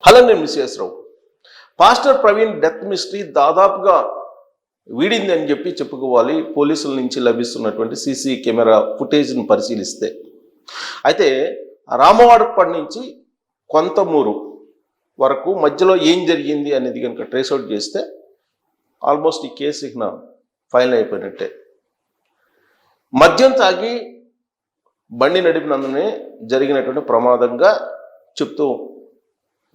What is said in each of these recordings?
Hello, నేను మిస్ఎస్ రావు. Pastor Praveen death mystery దాదాపుగా వీడింది అని చెప్పుకోవాలి పోలీసుల నుంచి లభిస్తున్నటువంటి సీసీ కెమెరా ఫుటేజ్ను పరిశీలిస్తే. అయితే రామవాడపడి నుంచి కొంతమూరు వరకు మధ్యలో ఏం జరిగింది అనేది కనుక ట్రేస్అవుట్ చేస్తే ఆల్మోస్ట్ ఈ కేసు ఇక ఫైనల్ అయిపోయినట్టే. మద్యం తాగి బండి నడిపినందునే జరిగినటువంటి ప్రమాదంగా చెప్తూ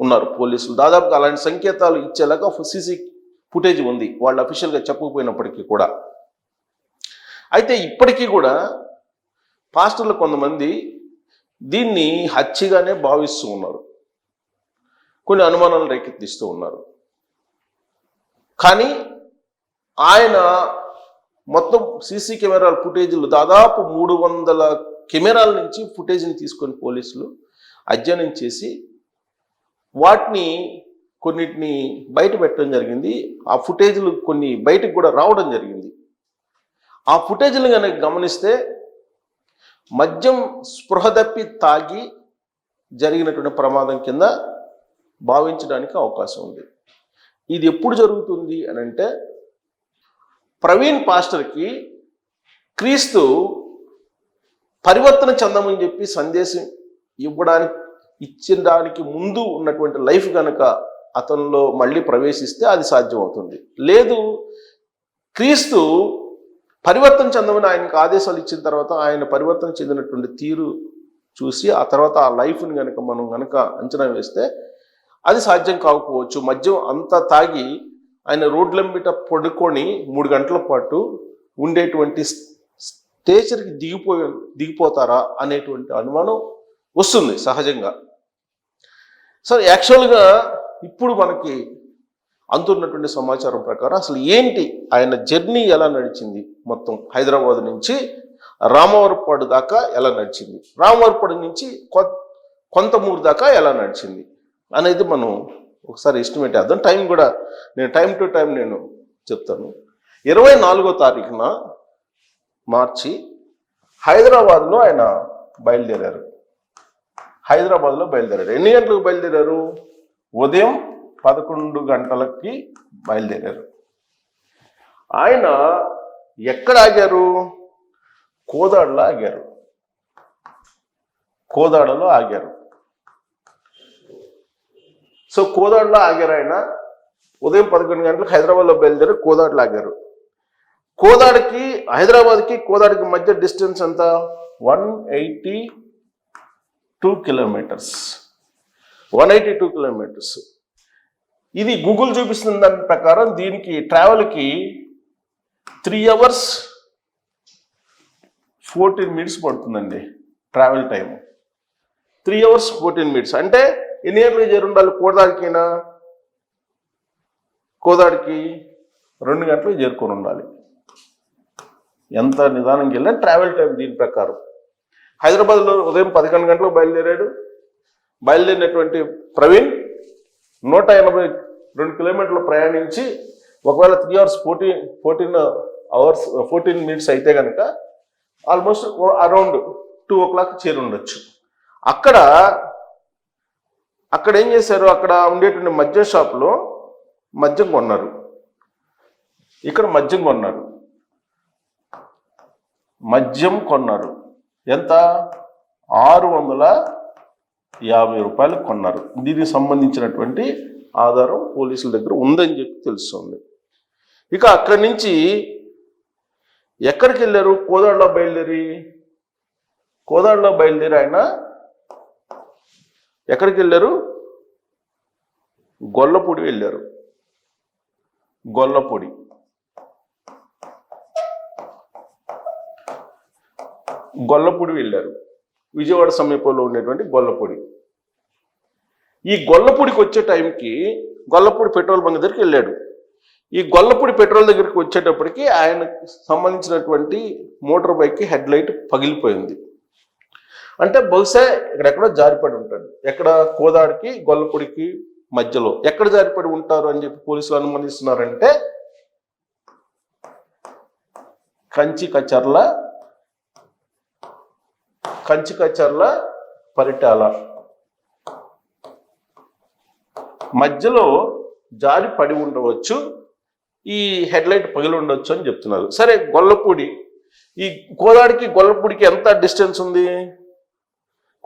ఉన్నారు పోలీసులు. దాదాపుగా అలాంటి సంకేతాలు ఇచ్చేలాగా సీసీ ఫుటేజ్ ఉంది, వాళ్ళు అఫీషియల్గా చెప్పకపోయినప్పటికీ కూడా. అయితే ఇప్పటికీ కూడా పాస్టర్లు కొంతమంది దీన్ని హత్యగానే భావిస్తూ ఉన్నారు, కొన్ని అనుమానాలు రేకెత్తిస్తూ ఉన్నారు. కానీ ఆయన మొత్తం సీసీ కెమెరాల ఫుటేజీలు దాదాపు 300 కెమెరాల నుంచి ఫుటేజ్ని తీసుకొని పోలీసులు అధ్యయనం చేసి వాటిని కొన్నిటిని బయట పెట్టడం జరిగింది. ఆ ఫుటేజ్లు కొన్ని బయటకు కూడా రావడం జరిగింది. ఆ ఫుటేజ్లు కనుక గమనిస్తే మద్యం స్పృహ తప్పి తాగి జరిగినటువంటి ప్రమాదం కింద భావించడానికి అవకాశం ఉంది. ఇది ఎప్పుడు జరుగుతుంది అని అంటే, ప్రవీణ్ పాస్టర్కి క్రీస్తు పరివర్తన చెందమని చెప్పి సందేశం ఇచ్చడానికి ముందు ఉన్నటువంటి లైఫ్ కనుక అతనిలో మళ్ళీ ప్రవేశిస్తే అది సాధ్యమవుతుంది. లేదు, క్రీస్తు పరివర్తన చెందమని ఆయనకు ఆదేశాలు ఇచ్చిన తర్వాత ఆయన పరివర్తన చెందినటువంటి తీరు చూసి ఆ తర్వాత ఆ లైఫ్ని మనం అంచనా వేస్తే అది సాధ్యం కాకపోవచ్చు. మద్యం అంతా తాగి ఆయన రోడ్లెంబిట పడుకొని 3 గంటల పాటు ఉండేటువంటి స్టేచర్కి దిగిపోతారా అనేటువంటి అనుమానం వస్తుంది సహజంగా. సో యాక్చువల్గా ఇప్పుడు మనకి అందుతున్నటువంటి సమాచారం ప్రకారం అసలు ఏంటి ఆయన జర్నీ ఎలా నడిచింది, మొత్తం హైదరాబాద్ నుంచి రామవరపాడు దాకా ఎలా నడిచింది, రామవరపాడు నుంచి కొంతమూరు దాకా ఎలా నడిచింది అనేది మనం ఒకసారి ఎస్టిమేట్ చేద్దాం. టైం కూడా టైం టు టైం నేను చెప్తాను. 24వ తారీఖున మార్చి హైదరాబాద్లో ఆయన బయలుదేరారు. ఎన్ని గంటలకు బయలుదేరారు? ఉదయం 11 గంటలకి బయలుదేరారు. ఆయన ఎక్కడ ఆగారు? కోదాడలో ఆగారు. సో కోదాడలో ఆగారు. ఆయన ఉదయం 11 గంటలకు హైదరాబాద్లో బయలుదేరి కోదాడలో ఆగారు. కోదాడికి మధ్య డిస్టెన్స్ ఎంత? 182 కిలోమీటర్స్. ఇది గూగుల్ చూపిస్తున్న దాని ప్రకారం దీనికి ట్రావెల్కి 3 hours 14 minutes పడుతుందండి ట్రావెల్ టైం. 3 hours 14 minutes అంటే ఎన్ని గంటలకు చేరి ఉండాలి? కోదాడికి 2 గంటలకు చేరుకొని ఉండాలి. ఎంత నిదానంగా వెళ్ళినా ట్రావెల్ టైం దీని ప్రకారం. హైదరాబాద్లో ఉదయం 11 గంటలకు బయలుదేరినటువంటి ప్రవీణ్ 182 కిలోమీటర్లు ప్రయాణించి ఒకవేళ 3 hours 14 minutes అయితే కనుక ఆల్మోస్ట్ అరౌండ్ 2 o'clock చేరి ఉండొచ్చు. అక్కడ ఏం చేశారు? అక్కడ ఉండేటువంటి మద్యం షాప్లో మద్యం కొన్నారు. ఇక్కడ మద్యం కొన్నారు. ఎంత? 650 రూపాయలు కొన్నారు. దీనికి సంబంధించినటువంటి ఆధారం పోలీసుల దగ్గర ఉందని చెప్పి తెలుస్తుంది. ఇక అక్కడి నుంచి ఎక్కడికి వెళ్ళారు? కోదాడలో బయలుదేరి ఆయన ఎక్కడికి వెళ్ళారు? గొల్లపూడి వెళ్ళారు. విజయవాడ సమీపంలో ఉండేటువంటి గొల్లపూడి. ఈ గొల్లపూడికి వచ్చే టైంకి గొల్లపూడి పెట్రోల్ బంక్ దగ్గరికి వెళ్ళాడు. ఈ గొల్లపూడి పెట్రోల్ దగ్గరికి వచ్చేటప్పటికి ఆయనకు సంబంధించినటువంటి మోటార్ బైక్కి హెడ్ లైట్ పగిలిపోయింది. అంటే బహుశా ఇక్కడెక్కడో జారిపడి ఉంటాడు. ఎక్కడ? కోదాడికి గొల్లపూడికి మధ్యలో ఎక్కడ జారిపడి ఉంటారు అని చెప్పి పోలీసులు అనుమానిస్తున్నారంటే కంచి కచర్ల పరిటాల మధ్యలో జారి పడి ఉండవచ్చు, ఈ హెడ్లైట్ పగిలి ఉండొచ్చు అని చెప్తున్నారు. సరే, గొల్లపూడి, ఈ కోదాడికి గొల్లపూడికి ఎంత డిస్టెన్స్ ఉంది?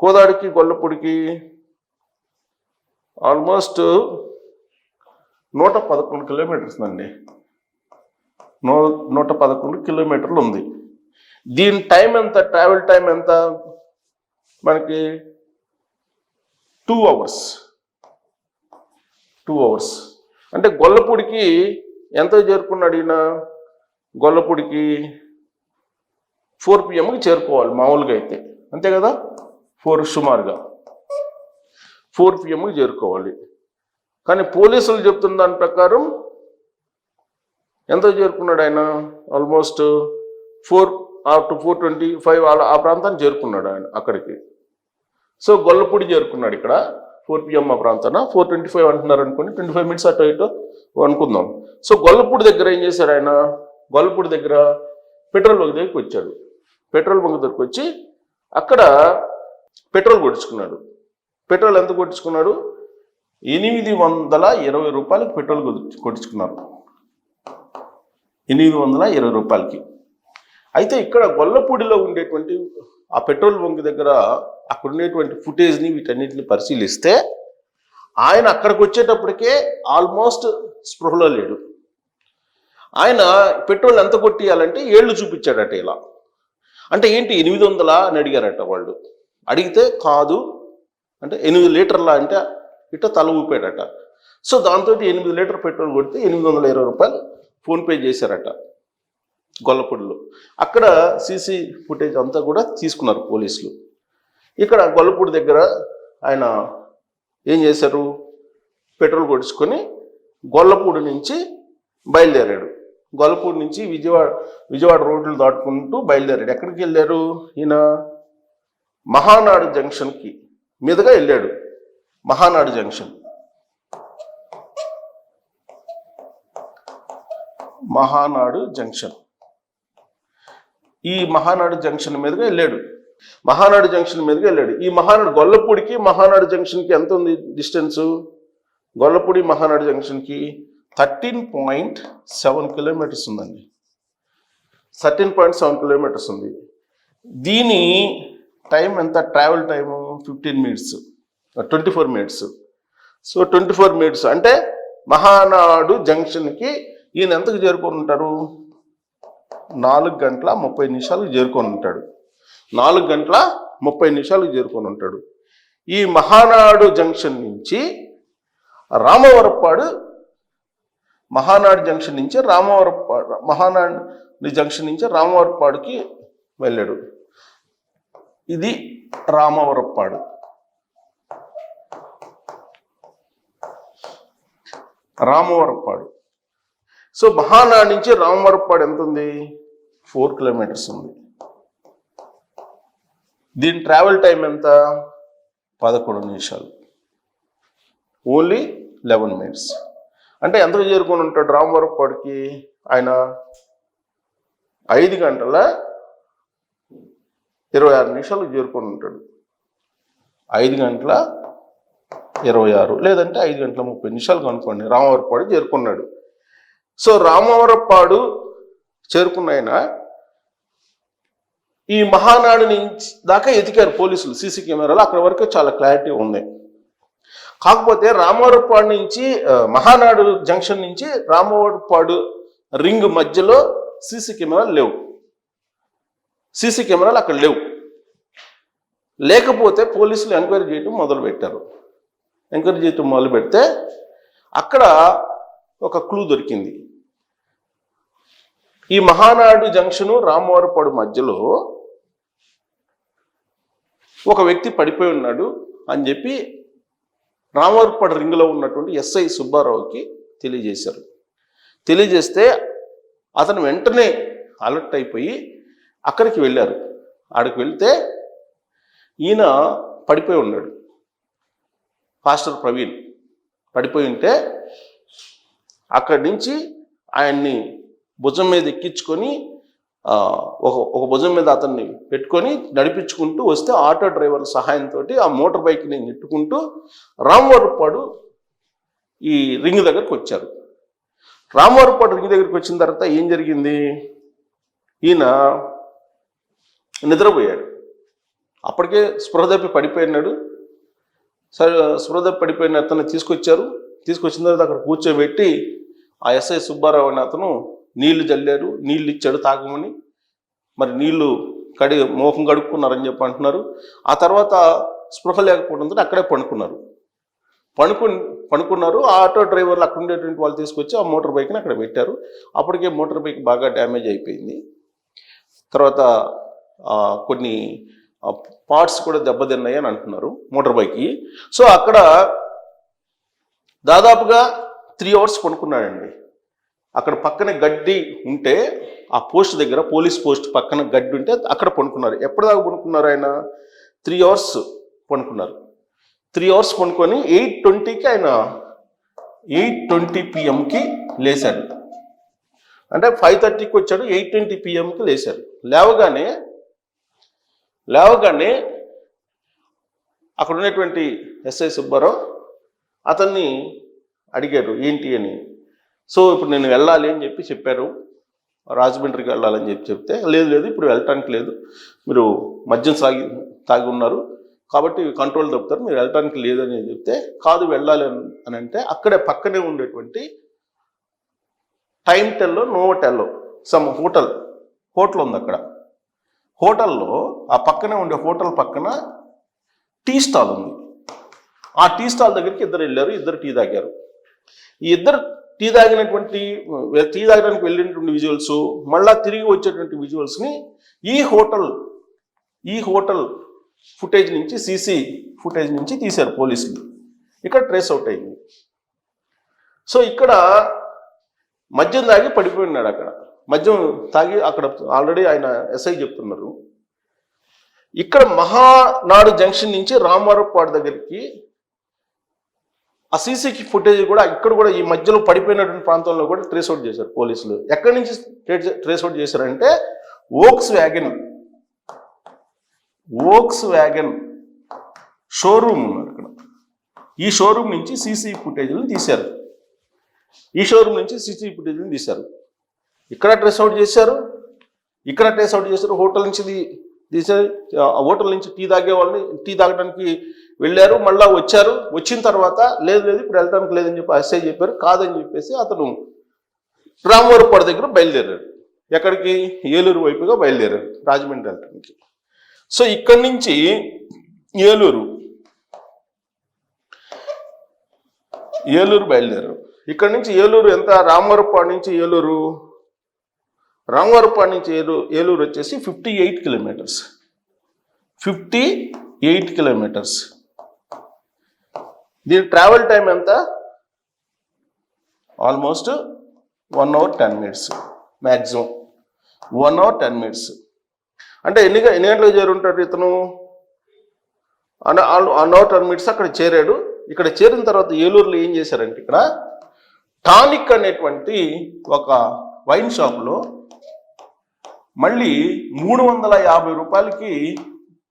కోదాడికి గొల్లపూడికి ఆల్మోస్ట్ 111 కిలోమీటర్స్ అండి. 111 కిలోమీటర్లు ఉంది. దీని టైం ఎంత? ట్రావెల్ టైం ఎంత మనకి? 2 అవర్స్. 2 అవర్స్ అంటే గొల్లపూడికి ఎంత చేరుకున్నాడు ఈయన? గొల్లపూడికి 4 PM చేరుకోవాలి మామూలుగా అయితే, అంతే కదా? 4 సుమారుగా 4 PM చేరుకోవాలి. కానీ పోలీసులు చెప్తున్న దాని ప్రకారం ఎంత చేరుకున్నాడు ఆయన? ఆల్మోస్ట్ 4 to 4:25 ఆ ప్రాంతాన్ని చేరుకున్నాడు ఆయన అక్కడికి. సో గొల్లపూడి చేరుకున్నాడు ఇక్కడ 4 PM ఆ ప్రాంతాన. 4:25 అంటున్నారు అనుకోండి, 25 minutes అటు ఇటు అనుకుందాం. సో గొల్లపూడి దగ్గర ఏం చేశారు ఆయన? గొల్లపూడి దగ్గర పెట్రోల్ బంక్ దగ్గరికి వచ్చాడు. పెట్రోల్ బంక్ దగ్గరికి వచ్చి అక్కడ పెట్రోల్ కొట్టించుకున్నాడు. పెట్రోల్ ఎంత కొట్టించుకున్నాడు? 820 రూపాయలకి పెట్రోల్ కొట్టించుకున్నారు. 820 రూపాయలకి. అయితే ఇక్కడ గొల్లపూడిలో ఉండేటువంటి ఆ పెట్రోల్ బంక్ దగ్గర అక్కడ ఉండేటువంటి ఫుటేజ్ని వీటన్నిటిని పరిశీలిస్తే ఆయన అక్కడికి వచ్చేటప్పటికే ఆల్మోస్ట్ స్పృహలో లేడు. ఆయన పెట్రోల్ ఎంత కొట్టియాలంటే 7 చూపించాడట ఇలా. అంటే ఏంటి 800 అని అడిగారట వాళ్ళు. అడిగితే కాదు అంటే 8 లీటర్ల అంటే ఇట్లా తల ఊపాడట. సో దాంతో 8 లీటర్ పెట్రోల్ కొడితే 820 రూపాయలు ఫోన్పే చేశారట గొల్లపూడిలో. అక్కడ సీసీ ఫుటేజ్ అంతా కూడా తీసుకున్నారు పోలీసులు. ఇక్కడ గొల్లపూడి దగ్గర ఆయన ఏం చేశారు? పెట్రోల్ కొట్టించుకొని గొల్లపూడి నుంచి బయలుదేరాడు. గొల్లపూడి నుంచి విజయవాడ రోడ్లు దాటుకుంటూ బయలుదేరాడు. ఎక్కడికి వెళ్ళారు ఈయన? మహానాడు జంక్షన్కి మీదుగా వెళ్ళాడు. మహానాడు జంక్షన్, మహానాడు జంక్షన్, ఈ మహానాడు జంక్షన్ మీదుగా వెళ్ళాడు. మహానాడు జంక్షన్ మీదుగా వెళ్ళాడు. ఈ మహానాడు గొల్లపూడికి మహానాడు జంక్షన్కి ఎంత ఉంది డిస్టెన్సు? గొల్లపూడి మహానాడు జంక్షన్కి 13.7 కిలోమీటర్స్ ఉందండి. 13.7 కిలోమీటర్స్ ఉంది. దీని టైం ఎంత? Travel time 15 minutes, 24 minutes. So 24 minutes అంటే మహానాడు జంక్షన్కి ఈయన ఎంతకు చేరుకొని ఉంటారు? 4 గంటల 30 నిమిషాలకు చేరుకొని ఉంటాడు. 4 గంటల 30 నిమిషాలకు చేరుకొని ఉంటాడు. ఈ మహానాడు జంక్షన్ నుంచి రామవరప్పాడు, మహానాడు జంక్షన్ నుంచి మహానాడు జంక్షన్ నుంచి రామవరప్పాడుకి వెళ్ళాడు. ఇది రామవరప్పాడు. రామవరప్పాడు. సో మహానాడు నుంచి రామవరప్పాడు ఎంత ఉంది? 4 కిలోమీటర్స్ ఉంది. దీని ట్రావెల్ టైం ఎంత? 11 నిమిషాలు. Only 11 minutes. అంటే ఎంతకు చేరుకొని ఉంటాడు రామవరప్పాడుకి? ఆయన 5 గంటల 26 నిమిషాలకు చేరుకొని ఉంటాడు. 5 గంటల 26 లేదంటే 5 గంటల 30 నిమిషాలు కనుక్కోండి. రామవరప్పాడు చేరుకున్నాడు. సో రామవరప్పాడు చేరుకున్న ఆయన ఈ మహానాడు నుంచి దాకా ఎతికారు పోలీసులు సీసీ కెమెరాలు. అక్కడ వరకు చాలా క్లారిటీ ఉంది. కాకపోతే రామవరప్పాడు నుంచి మహానాడు జంక్షన్ నుంచి రామవరప్పాడు రింగ్ మధ్యలో సీసీ కెమెరాలు లేవు. సీసీ కెమెరాలు అక్కడ లేవు. లేకపోతే పోలీసులు ఎంక్వైరీ చేయటం మొదలుపెట్టారు. ఎంక్వైరీ చేయటం మొదలు పెడితే అక్కడ ఒక క్లూ దొరికింది. ఈ మహానాడు జంక్షను రామవరప్పాడు మధ్యలో ఒక వ్యక్తి పడిపోయి ఉన్నాడు అని చెప్పి రామవరప్పాడు రింగులో ఉన్నటువంటి ఎస్ఐ సుబ్బారావుకి తెలియజేశారు. తెలియజేస్తే అతను వెంటనే అలర్ట్ అయిపోయి అక్కడికి వెళ్ళారు. ఆడికి వెళ్తే ఈయన పడిపోయి ఉన్నాడు. పాస్టర్ ప్రవీణ్ పడిపోయి ఉంటే అక్కడి నుంచి ఆయన్ని భుజం మీద ఎక్కించుకొని ఒక భుజం మీద అతన్ని పెట్టుకొని నడిపించుకుంటూ వస్తే ఆటో డ్రైవర్ సహాయంతో ఆ మోటార్ బైక్ని నెట్టుకుంటూ రామవరప్పాడు ఈ రింగ్ దగ్గరకు వచ్చారు. రామవరపాడు రింగ్ దగ్గరికి వచ్చిన తర్వాత ఏం జరిగింది, ఈయన నిద్రపోయాడు. అప్పటికే స్పృహ తప్పి పడిపోయినాడు. సరే, స్పృహ తప్పి పడిపోయిన అతను తీసుకొచ్చిన తర్వాత అక్కడ కూర్చోబెట్టి ఆ ఎస్ఐ సుబ్బారావు అనే అతను నీళ్లు జల్లారు, నీళ్ళు ఇచ్చాడు తాగమని. మరి నీళ్లు మోహం కడుక్కున్నారని చెప్పి అంటున్నారు. ఆ తర్వాత స్పృహ లేకపోవడంతో అక్కడే పడుకున్నారు. ఆ ఆటో డ్రైవర్లు అక్కడ ఉండేటువంటి వాళ్ళు తీసుకొచ్చి ఆ మోటార్ బైక్ని అక్కడ పెట్టారు. అప్పటికే మోటార్ బైక్ బాగా డ్యామేజ్ అయిపోయింది. తర్వాత కొన్ని పార్ట్స్ కూడా దెబ్బతిన్నాయి అని అంటున్నారు మోటార్ బైక్కి. సో అక్కడ దాదాపుగా 3 hours పడుకున్నాడండి. అక్కడ పక్కనే గడ్డి ఉంటే ఆ పోస్ట్ దగ్గర, పోలీస్ పోస్ట్ పక్కన గడ్డి ఉంటే అక్కడ పడుకున్నారు. ఎప్పటిదాకా పడుకున్నారు ఆయన? 3 hours పడుకున్నారు. 3 hours పడుకొని 8:20కి ఆయన 8:20 PM లేచాడు. అంటే 5:30కి వచ్చాడు, 8:20 PM లేచాడు. లేవగానే అక్కడ ఉన్నటువంటి ఎస్ఐ సుబ్బారావు అతన్ని అడిగాడు ఏంటి అని. సో ఇప్పుడు నేను వెళ్ళాలి అని చెప్పారు, రాజమండ్రికి వెళ్ళాలని చెప్తే, లేదు ఇప్పుడు వెళ్ళటానికి లేదు, మీరు మద్యం తాగి ఉన్నారు కాబట్టి కంట్రోల్ తప్పుతారు, మీరు వెళ్ళటానికి లేదని చెప్తే, కాదు వెళ్ళాలి అని అంటే అక్కడే పక్కనే ఉండేటువంటి టైమ్ టెల్లో నోవోటెల్లో సమ్ హోటల్ ఉంది. అక్కడ హోటల్లో ఆ పక్కనే ఉండే హోటల్ పక్కన టీ స్టాల్ ఉంది. ఆ టీ స్టాల్ దగ్గరికి ఇద్దరు వెళ్ళారు, ఇద్దరు టీ తాగారు. ఈ ఇద్దరు టీ తాగడానికి వెళ్ళినటువంటి విజువల్స్, మళ్ళా తిరిగి వచ్చేటువంటి విజువల్స్ని ఈ హోటల్ ఫుటేజ్ నుంచి, సీసీ ఫుటేజ్ నుంచి తీశారు పోలీసులు. ఇక్కడ ట్రేస్ అవుట్ అయింది. సో ఇక్కడ మద్యం తాగి పడిపోయినాడు. అక్కడ మద్యం తాగి అక్కడ ఆల్రెడీ ఆయన ఎస్ఐ చెప్తున్నారు. ఇక్కడ మహానాడు జంక్షన్ నుంచి రామవరపాడు దగ్గరికి ఆ సీసీ ఫుటేజ్ కూడా ఇక్కడ కూడా ఈ మధ్యలో పడిపోయినటువంటి ప్రాంతంలో కూడా ట్రేస్ అవుట్ చేశారు పోలీసులు. ఎక్కడి నుంచి ట్రేస్ అవుట్ చేశారంటే వోక్స్ వ్యాగన్ షోరూమ్ ఉన్నారు అక్కడ. ఈ షోరూమ్ నుంచి సీసీ ఫుటేజ్లను తీశారు. ఇక్కడ ట్రేస్ అవుట్ చేశారు, హోటల్ నుంచి తీశారు. హోటల్ నుంచి టీ తాగడానికి వెళ్ళారు, మళ్ళా వచ్చారు. వచ్చిన తర్వాత లేదు ఇప్పుడు వెళ్ళడానికి లేదని చెప్పి ఎస్ఐ చెప్పారు. కాదని చెప్పేసి అతను రామవరపాడు దగ్గర బయలుదేరాడు. ఎక్కడికి? ఏలూరు వైపుగా బయలుదేరారు, రాజమండ్రి వెళ్ళడానికి. సో ఇక్కడి నుంచి ఏలూరు బయలుదేరారు. ఇక్కడ నుంచి ఏలూరు ఎంత? రామవరపాడు నుంచి ఏలూరు వచ్చేసి 58 కిలోమీటర్స్. 58 కిలోమీటర్స్. దీని ట్రావెల్ టైం ఎంత? Almost 1 hour 10 minutes, maximum 1 hour 10 minutes. అంటే ఎన్ని గంటలకు చేరుంటాడు ఇతను? 1 hour 10 minutes అక్కడ చేరాడు. ఇక్కడ చేరిన తర్వాత ఏలూరులో ఏం చేశారంటే, ఇక్కడ టానిక్ అనేటువంటి ఒక వైన్ షాప్లో మళ్ళీ 350 రూపాయలకి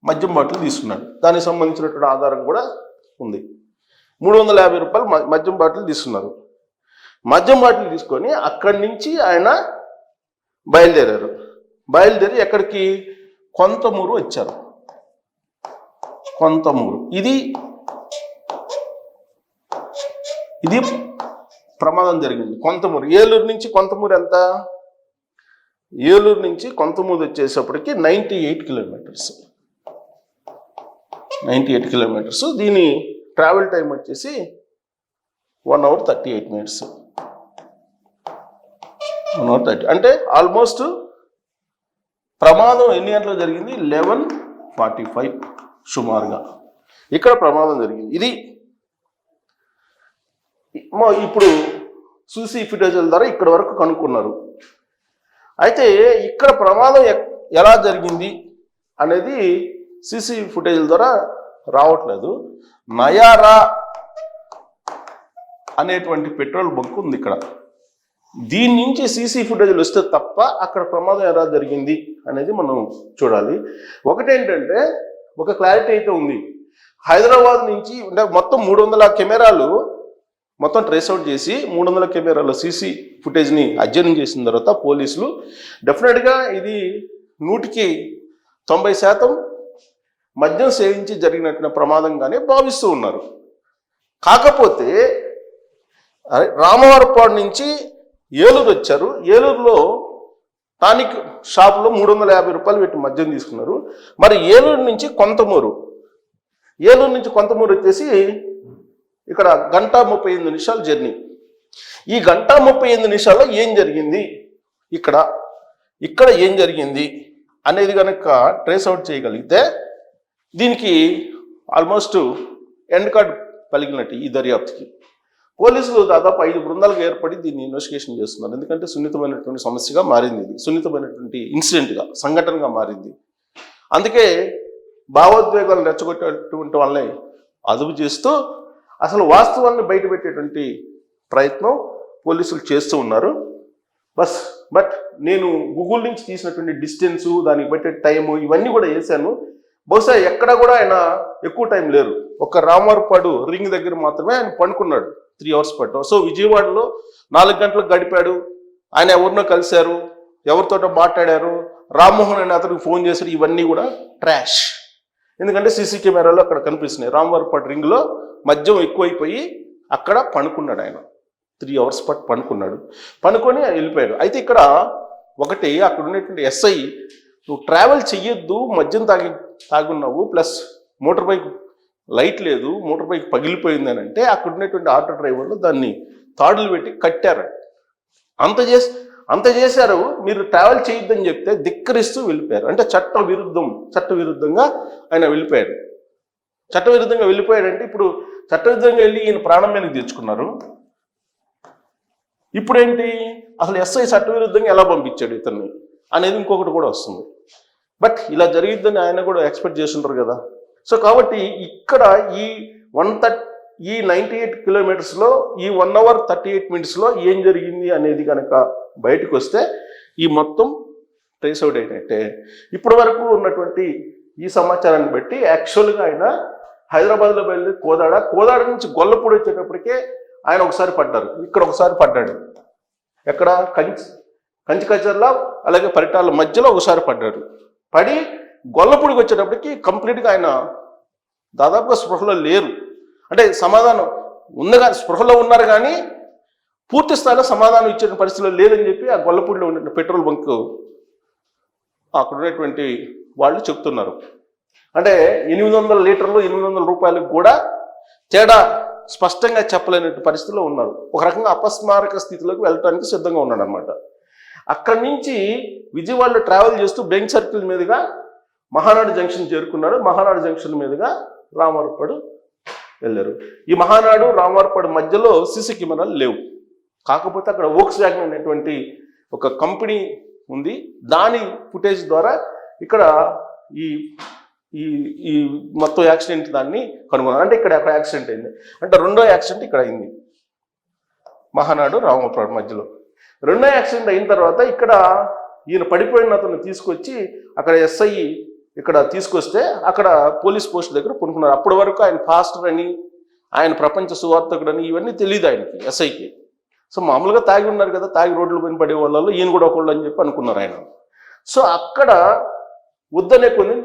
మద్యం బాటిల్ తీసుకున్నాడు. దానికి సంబంధించినటువంటి ఆధారం కూడా ఉంది. 350 రూపాయలు మద్యం బాటిల్ తీసుకున్నారు. మద్యం బాటిల్ తీసుకొని అక్కడి నుంచి ఆయన బయలుదేరి ఎక్కడికి? కొంతమూరు వచ్చారు. ఇది ప్రమాదం జరిగింది. కొంతమూరు, ఏలూరు నుంచి కొంతమూరు ఎంత? ఏలూరు నుంచి కొంతమూరు వచ్చేసప్పటికి 98 కిలోమీటర్స్. దీని ట్రావెల్ టైం వచ్చేసి 1 hour 38 minutes. 1 hour 30. అంటే ఆల్మోస్ట్ ప్రమాదం ఎన్ని గంటలకు జరిగింది? 11:45 సుమారుగా ఇక్కడ ప్రమాదం జరిగింది. ఇది ఇప్పుడు సీసీ ఫుటేజ్ల ద్వారా ఇక్కడ వరకు కనుక్కున్నారు. అయితే ఇక్కడ ప్రమాదం ఎలా జరిగింది అనేది సీసీ ఫుటేజ్ల ద్వారా రావట్లేదు. నయారా అనేటువంటి పెట్రోల్ బంక్ ఉంది ఇక్కడ. దీని నుంచి సీసీ ఫుటేజ్లు వస్తే తప్ప అక్కడ ప్రమాదం ఎలా జరిగింది అనేది మనం చూడాలి. ఒకటేంటంటే, ఒక క్లారిటీ అయితే ఉంది. హైదరాబాద్ నుంచి అంటే మొత్తం 300 కెమెరాలు మొత్తం ట్రేస్ అవుట్ చేసి 300 కెమెరాల సీసీ ఫుటేజ్ని అధ్యయనం చేసిన తర్వాత పోలీసులు డెఫినెట్గా ఇది 90% మద్యం సేవించి జరిగినట్టు ప్రమాదంగానే భావిస్తూ ఉన్నారు. కాకపోతే రామవరపాడు నుంచి ఏలూరు వచ్చారు. ఏలూరులో టానిక్ షాపులో 350 రూపాయలు పెట్టి మద్యం తీసుకున్నారు. మరి ఏలూరు నుంచి కొంతమూరు వచ్చేసి ఇక్కడ 1:38 జర్నీ. ఈ 1:38 ఏం జరిగింది, ఇక్కడ ఏం జరిగింది అనేది కనుక ట్రేస్ అవుట్ చేయగలిగితే దీనికి ఆల్మోస్ట్ ఎండ్ కార్డ్ పలిగినట్టు ఈ దర్యాప్తుకి. పోలీసులు దాదాపు 5 బృందాలుగా ఏర్పడి దీన్ని ఇన్వెస్టిగేషన్ చేస్తున్నారు. ఎందుకంటే సున్నితమైనటువంటి సమస్యగా మారింది, ఇది సున్నితమైనటువంటి ఇన్సిడెంట్గా, సంఘటనగా మారింది. అందుకే భావోద్వేగాలు రెచ్చగొట్టేటువంటి వాళ్ళని అదుపు చేస్తూ అసలు వాస్తవాన్ని బయటపెట్టేటువంటి ప్రయత్నం పోలీసులు చేస్తూ ఉన్నారు. బట్ నేను గూగుల్ నుంచి తీసినటువంటి డిస్టెన్సు, దానికి పెట్టే టైము ఇవన్నీ కూడా వేసాను. బహుశా ఎక్కడ కూడా ఆయన ఎక్కువ టైం లేరు. ఒక రామవరపాడు రింగ్ దగ్గర మాత్రమే ఆయన పండుకున్నాడు 3 hours పట్టు. సో విజయవాడలో 4 గంటలకు గడిపాడు. ఆయన ఎవరినో కలిశారు, ఎవరితోటో మాట్లాడారు, రామ్మోహన్ అనే అతనికి ఫోన్ చేశారు. ఇవన్నీ కూడా ట్రాష్. ఎందుకంటే సీసీ కెమెరాలు అక్కడ కనిపిస్తున్నాయి. రామవరపాడు రింగ్లో మద్యం ఎక్కువైపోయి అక్కడ పండుకున్నాడు ఆయన. 3 hours పట్టు పండుకొని వెళ్ళిపోయాడు. అయితే ఇక్కడ ఒకటి, అక్కడ ఉన్నటువంటి ఎస్ఐ, నువ్వు ట్రావెల్ చెయ్యొద్దు, మద్యం తాగున్నావు, ప్లస్ మోటార్ బైక్ లైట్ లేదు, మోటార్ బైక్ పగిలిపోయింది అని అంటే అక్కడ ఉన్నటువంటి ఆటో డ్రైవర్లు దాన్ని తాడులు పెట్టి కట్టారు. అంత చేశారు. మీరు ట్రావెల్ చేయొద్దని చెప్తే ధిక్కరిస్తూ వెళ్ళిపోయారు. అంటే చట్టవిరుద్ధంగా ఆయన వెళ్ళిపోయాడు. చట్టవిరుద్ధంగా వెళ్ళిపోయాడంటే ఇప్పుడు చట్టవిరుద్ధంగా వెళ్ళి ఈయన ప్రాణం మీదకి తెచ్చుకున్నారు. ఇప్పుడేంటి, అసలు ఎస్ఐ చట్టవిరుద్ధంగా ఎలా పంపించాడు ఇతన్ని అనేది ఇంకొకటి కూడా వస్తుంది. బట్ ఇలా జరిగిద్దని ఆయన కూడా ఎక్స్పెక్ట్ చేస్తుంటారు కదా. సో కాబట్టి ఇక్కడ ఈ 98 కిలోమీటర్స్లో ఈ 1 hour 38 minutesలో ఏం జరిగింది అనేది కనుక బయటకు వస్తే ఈ మొత్తం ట్రేస్ అవుట్ అయినట్టే. ఇప్పటి వరకు ఉన్నటువంటి ఈ సమాచారాన్ని బట్టి యాక్చువల్గా ఆయన హైదరాబాద్లో బయలుదేరి కోదాడ నుంచి గొల్లపూడి వచ్చేటప్పటికే ఆయన ఒకసారి పడ్డారు, ఇక్కడ ఒకసారి పడ్డాడు, ఎక్కడ కంచి కచర్ల అలాగే పరిటాల మధ్యలో ఒకసారి పడ్డాడు. పడి గొల్లపూడికి వచ్చేటప్పటికి కంప్లీట్గా ఆయన దాదాపుగా స్పృహలో లేరు. అంటే సమాధానం ఉంది కానీ స్పృహలో ఉన్నారు కానీ పూర్తి స్థాయిలో సమాధానం ఇచ్చే పరిస్థితిలో లేదని చెప్పి ఆ గొల్లపూడిలో ఉన్న పెట్రోల్ బంక్ అక్కడ ఉన్నటువంటి వాళ్ళు చెప్తున్నారు. అంటే 800 లీటర్లు 800 రూపాయలకు కూడా తేడా స్పష్టంగా చెప్పలేనట్టు పరిస్థితిలో ఉన్నారు. ఒక రకంగా అపస్మారక స్థితిలోకి వెళ్ళటానికి సిద్ధంగా ఉన్నాడు అనమాట. అక్కడి నుంచి విజయవాడలో ట్రావెల్ చేస్తూ బెంక్ సర్కిల్ మీదుగా మహానాడు జంక్షన్ చేరుకున్నాడు. మహానాడు జంక్షన్ మీదుగా రామవరపాడు వెళ్ళారు. ఈ మహానాడు రామవరపాడు మధ్యలో సీసీ కెమెరాలు లేవు. కాకపోతే అక్కడ వోక్స్ వ్యాగన్ అనేటువంటి ఒక కంపెనీ ఉంది. దాని ఫుటేజ్ ద్వారా ఇక్కడ ఈ ఈ మొత్తం యాక్సిడెంట్ దాన్ని కనుగొన్నారు. అంటే ఇక్కడ యాక్సిడెంట్ అయింది అంటే రెండో యాక్సిడెంట్ ఇక్కడ అయింది మహానాడు రామవరపాడు మధ్యలో. రెండో యాక్సిడెంట్ అయిన తర్వాత ఇక్కడ ఈయన పడిపోయిన అతను తీసుకొచ్చి అక్కడ ఎస్ఐ ఇక్కడ తీసుకొస్తే అక్కడ పోలీస్ పోస్ట్ దగ్గర పడుకున్నారు. అప్పటి వరకు ఆయన పాస్టర్ అని, ఆయన ప్రపంచ సువార్తకుడని ఇవన్నీ తెలియదు ఆయనకి, ఎస్ఐకి. సో మామూలుగా తాగి ఉన్నారు కదా, తాగి రోడ్ల పైన పడే వాళ్ళు ఈయన కూడా ఒకళ్ళు అని చెప్పి అనుకున్నారు ఆయన. సో అక్కడ వద్దనే కొన్ని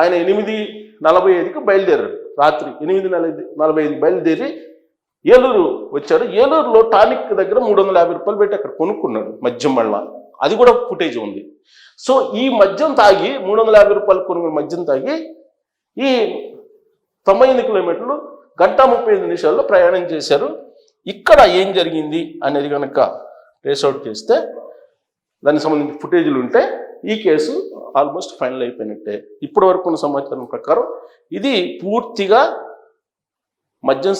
ఆయన 8:45కి బయలుదేరారు. రాత్రి 8:45 బయలుదేరి ఏలూరు వచ్చాడు. ఏలూరులో టానిక్ దగ్గర 350 రూపాయలు పెట్టి అక్కడ కొనుక్కున్నాడు మద్యం. మళ్ళా అది కూడా ఫుటేజ్ ఉంది. సో ఈ మద్యం తాగి 350 రూపాయలు కొనుక్కున్న మద్యం తాగి ఈ 98 కిలోమీటర్లు 1:35 ప్రయాణం చేశారు. ఇక్కడ ఏం జరిగింది అనేది కనుక ట్రేస్ అవుట్ చేస్తే దానికి సంబంధించిన ఫుటేజీలు ఉంటే ఈ కేసు ఆల్మోస్ట్ ఫైనల్ అయిపోయినట్టే. ఇప్పటి వరకు ఉన్న సమాచారం ప్రకారం ఇది పూర్తిగా మద్యం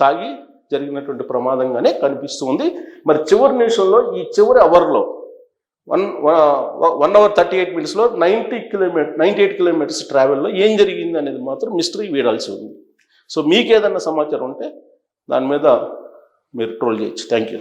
తాగి జరిగినటువంటి ప్రమాదంగానే కనిపిస్తుంది. మరి చివరి నిమిషంలో ఈ చివరి అవర్లో 1 hour 38 minutesలో 98 కిలోమీటర్స్ ట్రావెల్లో ఏం జరిగింది అనేది మాత్రం మిస్టరీ వీడాల్సి ఉంది. సో మీకు ఏదన్నా సమాచారం ఉంటే దాని మీద మీరు ట్రోల్ చేయొచ్చు. Thank you.